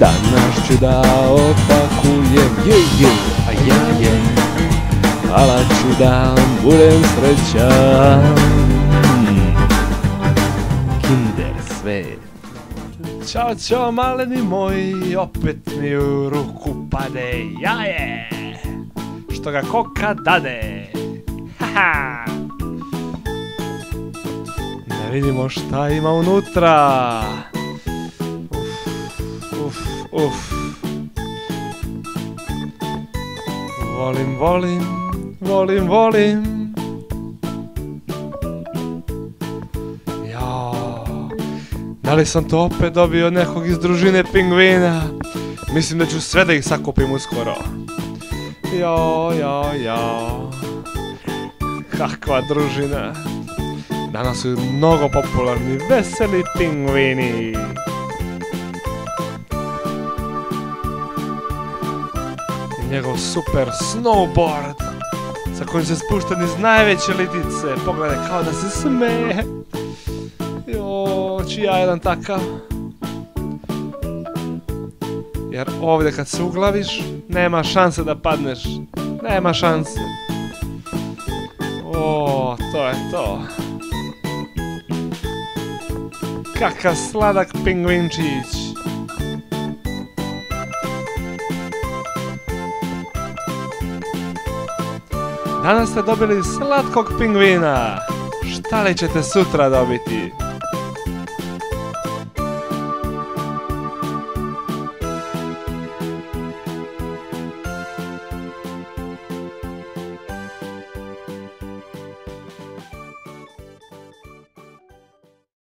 Danas ću da opakujem, a ja je, ala ću da budem srećan. Kinder Svet. Ćao, ćao, maleni moji, opet mi u ruku pade jaje, što ga koka dade. Haha. Da vidimo šta ima unutra. Uf. Volim. Jao, da li sam to opet dobio od nekog iz družine pingvina? Mislim da ću sve da ih sakupim uskoro. Jao. Kakva družina. Danas su mnogo popularni, veseli pingvini. Njegov super snowboard sa kojim se spušta niz najveće litice. Pogledaj, kao da se smeje. Ću ja jedan takav. Jer ovdje kad se uglaviš, nema šanse da padneš. Nema šanse. To je to. Kakav sladak pingvinčić. Danas ste dobili slatkog pingvina. Šta li ćete sutra dobiti?